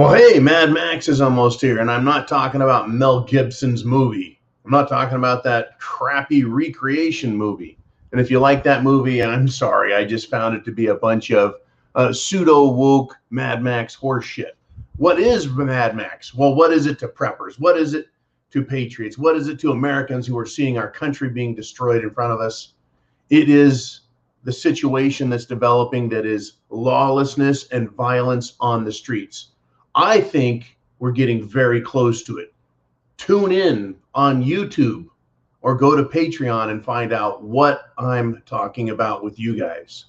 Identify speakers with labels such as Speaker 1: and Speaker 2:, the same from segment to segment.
Speaker 1: Well, hey, Mad Max is almost here, and I'm not talking about Mel Gibson's movie. I'm not talking about that crappy recreation movie. And if you like that movie, I'm sorry, I just found it to be a bunch of pseudo-woke Mad Max horseshit. What is Mad Max? Well, what is it to preppers? What is it to patriots? What is it to Americans who are seeing our country being destroyed in front of us? It is the situation that's developing that is lawlessness and violence on the streets. I think we're getting very close to it. Tune in on YouTube or go to Patreon and find out what I'm talking about with you guys.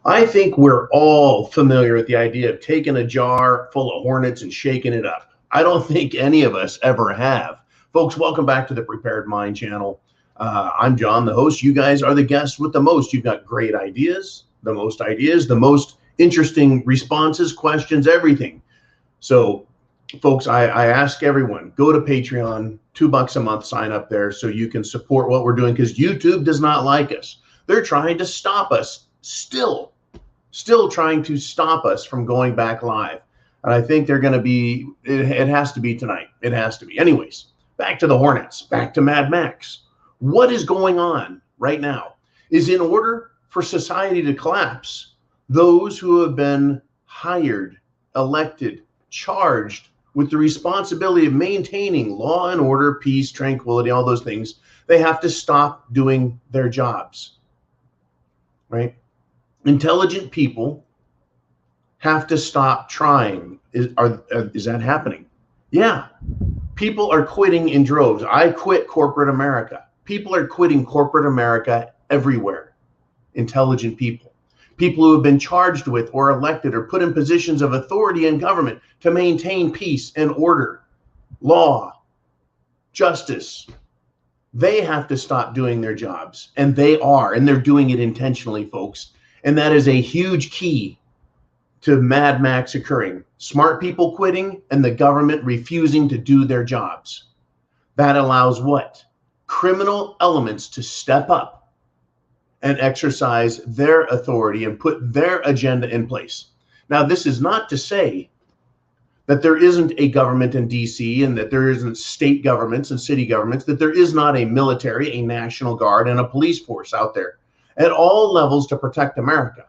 Speaker 1: I think we're all familiar with the idea of taking a jar full of hornets and shaking it up. I don't think any of us ever have. Folks, welcome back to the Prepared Mind channel. I'm John, the host. You guys are the guests with the most. You've got great ideas, the most interesting responses, questions, everything. So, folks, I ask everyone, go to Patreon, $2 a month, sign up there so you can support what we're doing, because YouTube does not like us. They're trying to stop us still trying to stop us from going back live. And I think they're going to be, it has to be tonight. It has to be. Anyways, back to the Hornets, back to Mad Max. What is going on right now is, in order for society to collapse, those who have been hired, elected, charged with the responsibility of maintaining law and order, peace, tranquility, all those things, they have to stop doing their jobs, right? Intelligent people have to stop trying. Is that happening? Yeah. People are quitting in droves. I quit corporate America. People are quitting corporate America everywhere. Intelligent people. People who have been charged with or elected or put in positions of authority in government to maintain peace and order, law, justice. They have to stop doing their jobs. And they are. And they're doing it intentionally, folks. And that is a huge key to Mad Max occurring. Smart people quitting and the government refusing to do their jobs. That allows what? Criminal elements to step up and exercise their authority and put their agenda in place. Now, this is not to say that there isn't a government in DC and that there isn't state governments and city governments, that there is not a military, a National Guard, and a police force out there at all levels to protect America.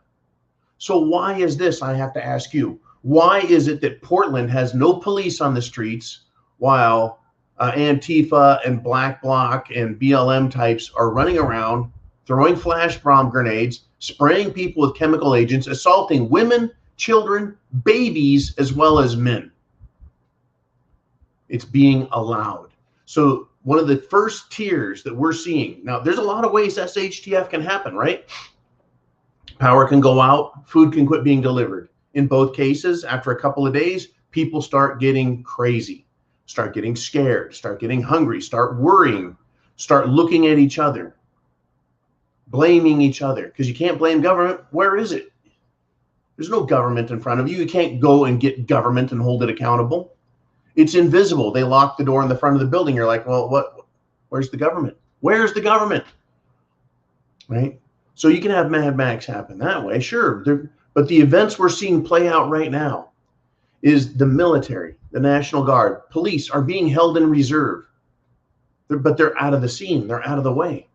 Speaker 1: So why is this? I have to ask you. Why is it that Portland has no police on the streets while Antifa and Black Bloc and BLM types are running around, throwing flash bomb grenades, spraying people with chemical agents, assaulting women, children, babies, as well as men? It's being allowed. So one of the first tiers that we're seeing now, there's a lot of ways SHTF can happen, right? Power can go out, food can quit being delivered. In both cases, after a couple of days, people start getting crazy, start getting scared, start getting hungry, start worrying, start looking at each other, blaming each other, because you can't blame government. Where is it? There's no government in front of you. You can't go and get government and hold it accountable. It's invisible. They lock the door in the front of the building. You're like, well, what? Where's the government? Where's the government? Right? So you can have Mad Max happen that way, sure. But the events we're seeing play out right now is the military, the National Guard, police are being held in reserve. But they're out of the scene. They're out of the way.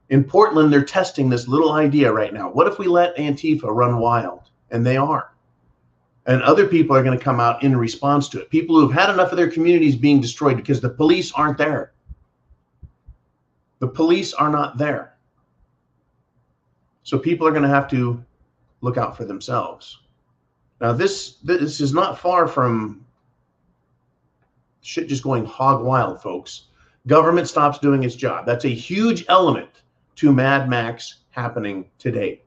Speaker 1: In Portland, they're testing this little idea right now. What if we let Antifa run wild? And they are. And other people are going to come out in response to it. People who have had enough of their communities being destroyed because the police aren't there. The police are not there. So people are going to have to look out for themselves. Now, this is not far from shit just going hog wild, folks. Government stops doing its job. That's a huge element to Mad Max happening today.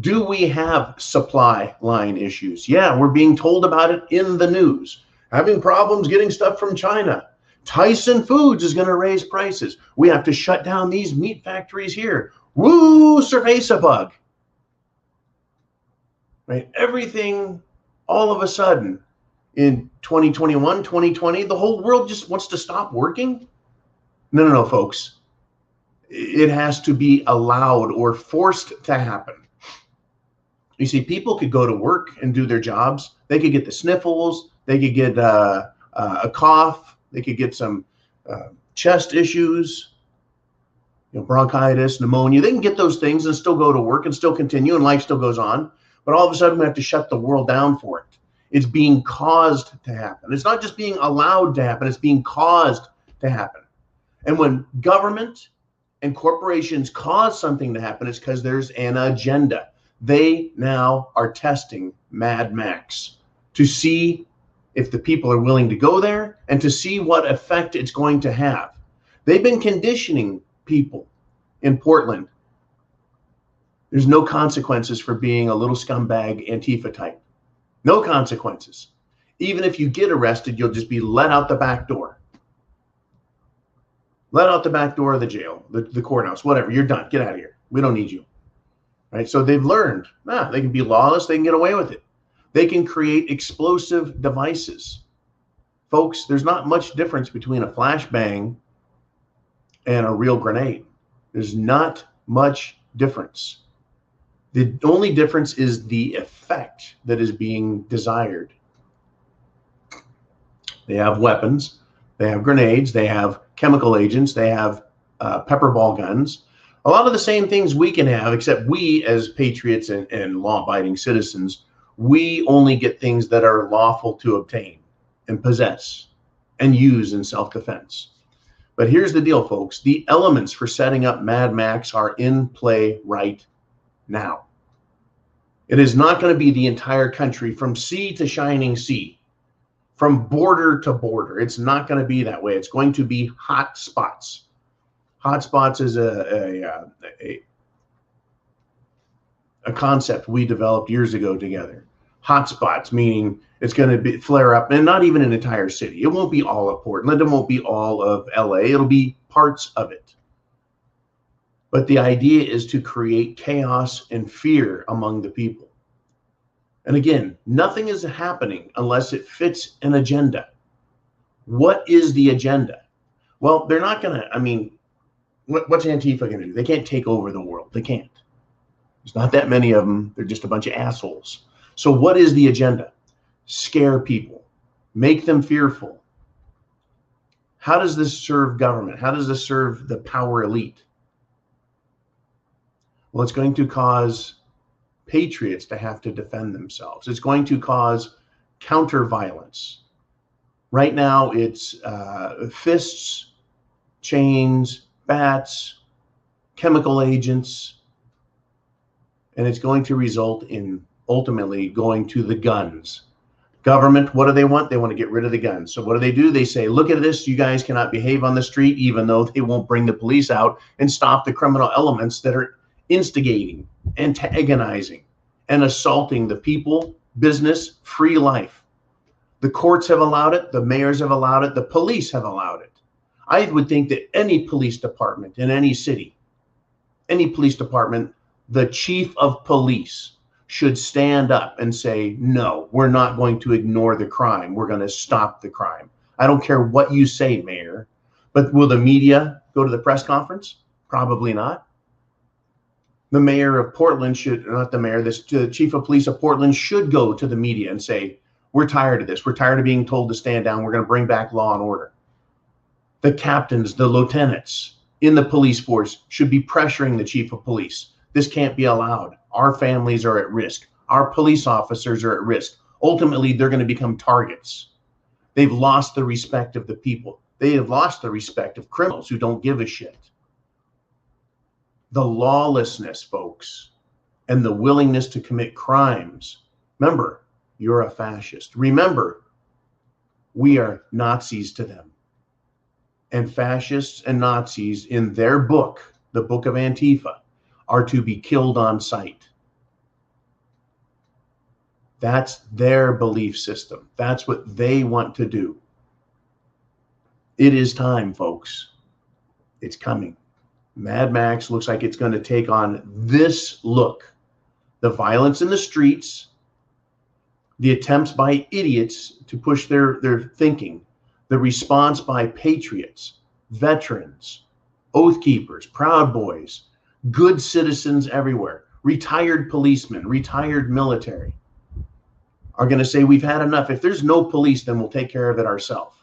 Speaker 1: Do we have supply line issues? Yeah, we're being told about it in the news. Having problems getting stuff from China. Tyson Foods is going to raise prices. We have to shut down these meat factories here. Woo, cerveza bug. Right? Everything all of a sudden in 2021, 2020, the whole world just wants to stop working. No, folks. It has to be allowed or forced to happen. You see, people could go to work and do their jobs. They could get the sniffles. They could get a cough. They could get some chest issues, bronchitis, pneumonia. They can get those things and still go to work and still continue, and life still goes on. But all of a sudden, we have to shut the world down for it. It's being caused to happen. It's not just being allowed to happen. It's being caused to happen. And when government and corporations cause something to happen, it's because there's an agenda. They now are testing Mad Max to see if the people are willing to go there and to see what effect it's going to have. They've been conditioning people in Portland. There's no consequences for being a little scumbag Antifa type. No consequences. Even if you get arrested, you'll just be let out the back door. Let out the back door of the jail, the courthouse, whatever. You're done. Get out of here. We don't need you. Right? So they've learned, they can be lawless. They can get away with it. They can create explosive devices. Folks, there's not much difference between a flashbang and a real grenade. There's not much difference. The only difference is the effect that is being desired. They have weapons. They have grenades. They have chemical agents. They have pepper ball guns. A lot of the same things we can have, except we as patriots and law-abiding citizens, we only get things that are lawful to obtain and possess and use in self-defense. But here's the deal, folks. The elements for setting up Mad Max are in play right now. It is not going to be the entire country from sea to shining sea, from border to border. It's not going to be that way. It's going to be hot spots. Hot spots is a concept we developed years ago together. Hot spots, meaning it's going to flare up, and not even an entire city. It won't be all of Portland. It won't be all of LA. It'll be parts of it. But the idea is to create chaos and fear among the people. And again, nothing is happening unless it fits an agenda. What is the agenda? Well, they're not going to, what's Antifa going to do? They can't take over the world. They can't. There's not that many of them. They're just a bunch of assholes. So what is the agenda? Scare people. Make them fearful. How does this serve government? How does this serve the power elite? Well, it's going to cause patriots to have to defend themselves. It's going to cause counter violence. Right now, it's fists, chains, bats, chemical agents, and it's going to result in ultimately going to the guns. Government, what do they want? They want to get rid of the guns. So what do? They say, look at this, you guys cannot behave on the street, even though they won't bring the police out and stop the criminal elements that are instigating, antagonizing, and assaulting the people, business, free life. The courts have allowed it. The mayors have allowed it. The police have allowed it. I would think that any police department in any city, any police department, the chief of police should stand up and say, no, we're not going to ignore the crime. We're going to stop the crime. I don't care what you say, Mayor. But will the media go to the press conference? Probably not. The mayor of Portland should, not the mayor, the chief of police of Portland should go to the media and say, we're tired of this. We're tired of being told to stand down. We're going to bring back law and order. The captains, the lieutenants in the police force should be pressuring the chief of police. This can't be allowed. Our families are at risk. Our police officers are at risk. Ultimately, they're going to become targets. They've lost the respect of the people. They have lost the respect of criminals who don't give a shit. The lawlessness, folks, and the willingness to commit crimes. Remember, you're a fascist. Remember, we are Nazis to them. And fascists and Nazis in their book, the book of Antifa, are to be killed on sight. That's their belief system. That's what they want to do. It is time, folks. It's coming. Mad Max looks like it's going to take on this look. The violence in the streets, the attempts by idiots to push their thinking, the response by patriots, veterans, oath keepers, proud boys, good citizens everywhere, retired policemen, retired military, are going to say, we've had enough. If there's no police, then we'll take care of it ourselves.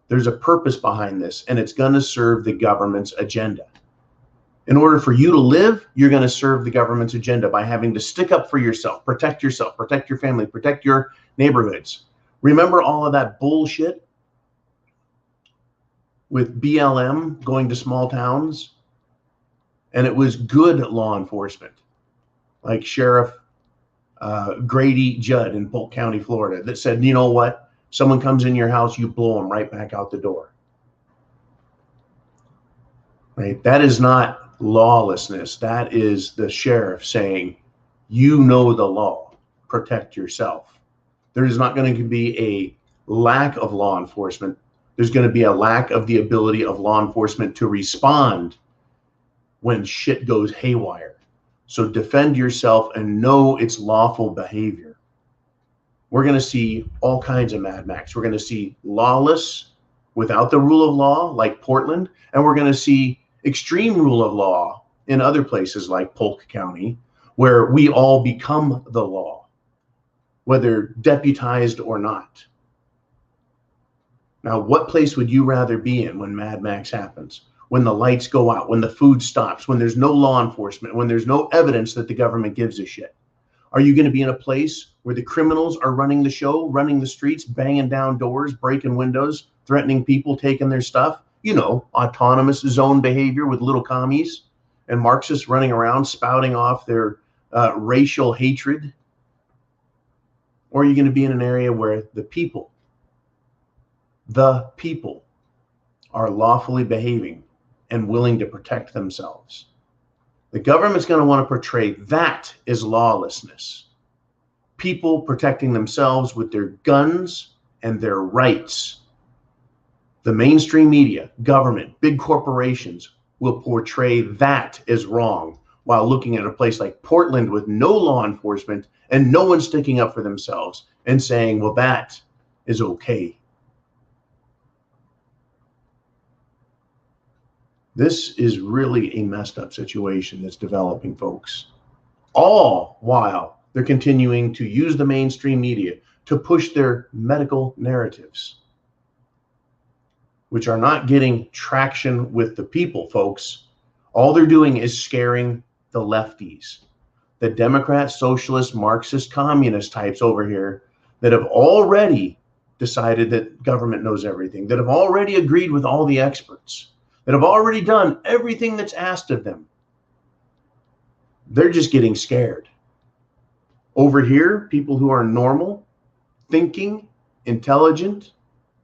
Speaker 1: There's a purpose behind this, and it's going to serve the government's agenda. In order for you to live, you're going to serve the government's agenda by having to stick up for yourself, protect your family, protect your neighborhoods. Remember all of that bullshit with BLM going to small towns? And it was good law enforcement, like Sheriff Grady Judd in Polk County, Florida, that said, you know what? Someone comes in your house, you blow them right back out the door. Right? That is not lawlessness. That is the sheriff saying, you know the law, protect yourself. There is not going to be a lack of law enforcement. There's going to be a lack of the ability of law enforcement to respond when shit goes haywire. So defend yourself and know it's lawful behavior. We're going to see all kinds of Mad Max. We're going to see lawless without the rule of law, like Portland, and we're going to see extreme rule of law in other places like Polk County, where we all become the law, whether deputized or not. Now, what place would you rather be in when Mad Max happens? When the lights go out, when the food stops, when there's no law enforcement, when there's no evidence that the government gives a shit? Are you going to be in a place where the criminals are running the show, running the streets, banging down doors, breaking windows, threatening people, taking their stuff? You know, autonomous zone behavior with little commies and Marxists running around spouting off their racial hatred? Or are you going to be in an area where the people are lawfully behaving and willing to protect themselves? The government's going to want to portray that as lawlessness. People protecting themselves with their guns and their rights. The mainstream media, government, big corporations will portray that as wrong, while looking at a place like Portland with no law enforcement and no one sticking up for themselves and saying, well, that is okay. This is really a messed up situation that's developing, folks. All while they're continuing to use the mainstream media to push their medical narratives, which are not getting traction with the people, folks. All they're doing is scaring the lefties, the Democrat, socialist, Marxist, communist types over here that have already decided that government knows everything, that have already agreed with all the experts, that have already done everything that's asked of them. They're just getting scared. Over here, people who are normal, thinking, intelligent,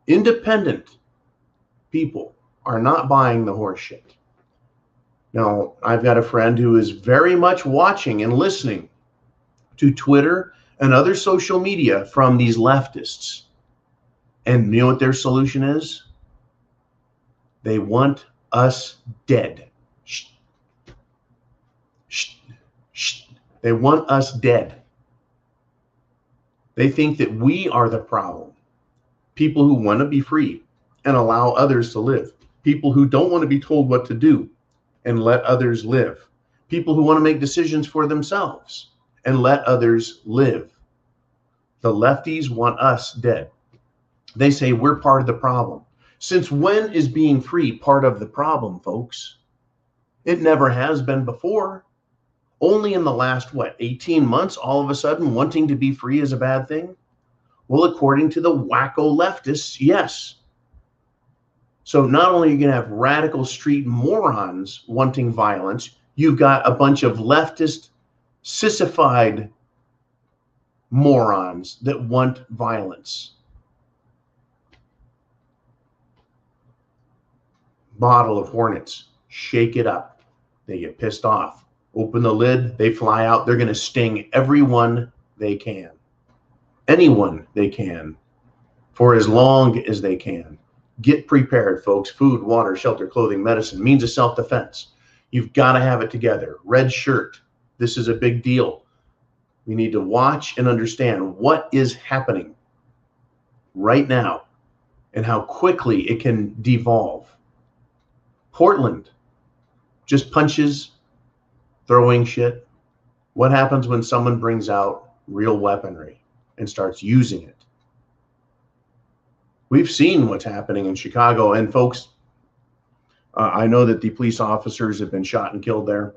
Speaker 1: independent people are not buying the horse shit. Now, I've got a friend who is very much watching and listening to Twitter and other social media from these leftists. And you know what their solution is? They want us dead. Shh. Shh. Shh. They want us dead. They think that we are the problem. People who want to be free and allow others to live. People who don't want to be told what to do and let others live. People who want to make decisions for themselves and let others live. The lefties want us dead. They say we're part of the problem. Since when is being free part of the problem, folks? It never has been before. Only in the last, 18 months, all of a sudden wanting to be free is a bad thing? Well, according to the wacko leftists, yes. So not only are you going to have radical street morons wanting violence, you've got a bunch of leftist, sissified morons that want violence. Bottle of Hornets, shake it up. They get pissed off. Open the lid, they fly out. They're going to sting everyone they can. anyone they can for as long as they can. Get prepared, folks. Food, water, shelter, clothing, medicine, means of self-defense. You've got to have it together. Red shirt. This is a big deal. We need to watch and understand what is happening right now and how quickly it can devolve. Portland, just punches, throwing shit. What happens when someone brings out real weaponry and starts using it? We've seen what's happening in Chicago. And folks, I know that the police officers have been shot and killed there.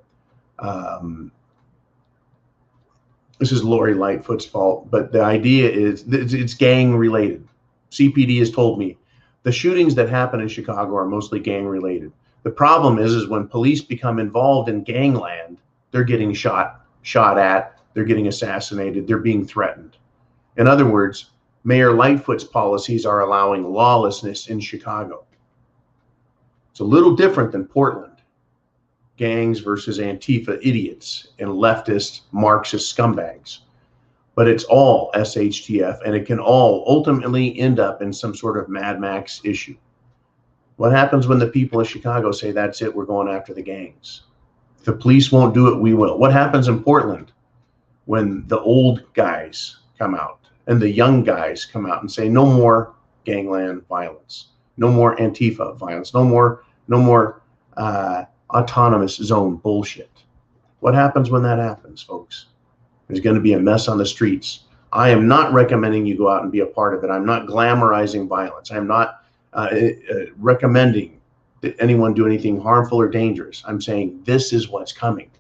Speaker 1: This is Lori Lightfoot's fault, but the idea is it's gang related. CPD has told me the shootings that happen in Chicago are mostly gang related. The problem is when police become involved in gangland, they're getting shot at, they're getting assassinated, they're being threatened. In other words, Mayor Lightfoot's policies are allowing lawlessness in Chicago. It's a little different than Portland. Gangs versus Antifa idiots and leftist Marxist scumbags. But it's all SHTF, and it can all ultimately end up in some sort of Mad Max issue. What happens when the people of Chicago say, that's it, we're going after the gangs? If the police won't do it, we will. What happens in Portland when the old guys come out and the young guys come out and say, no more gangland violence, no more Antifa violence, no more autonomous zone bullshit? What happens when that happens, folks? There's going to be a mess on the streets. I am not recommending you go out and be a part of it. I'm not glamorizing violence. I'm not recommending that anyone do anything harmful or dangerous. I'm saying this is what's coming.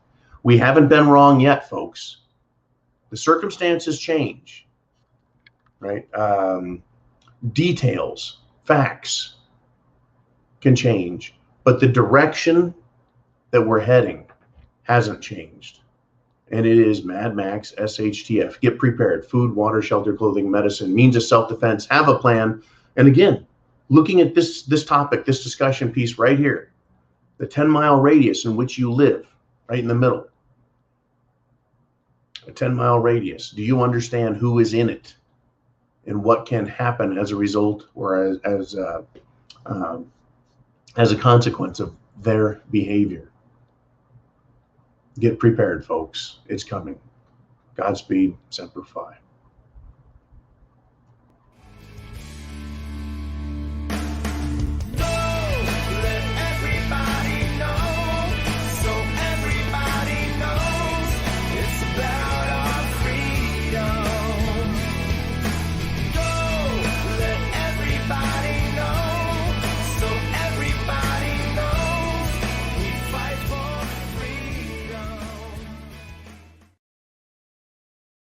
Speaker 1: We haven't been wrong yet, folks. The circumstances change, right? Details, facts can change, but the direction that we're heading hasn't changed. And it is Mad Max, SHTF. Get prepared. Food, water, shelter, clothing, medicine, means of self-defense. Have a plan. And again, looking at this topic, this discussion piece right here, the 10-mile radius in which you live, right in the middle, a 10-mile radius. Do you understand who is in it and what can happen as a result or as a consequence of their behavior? Get prepared, folks. It's coming. Godspeed. Semper Fi.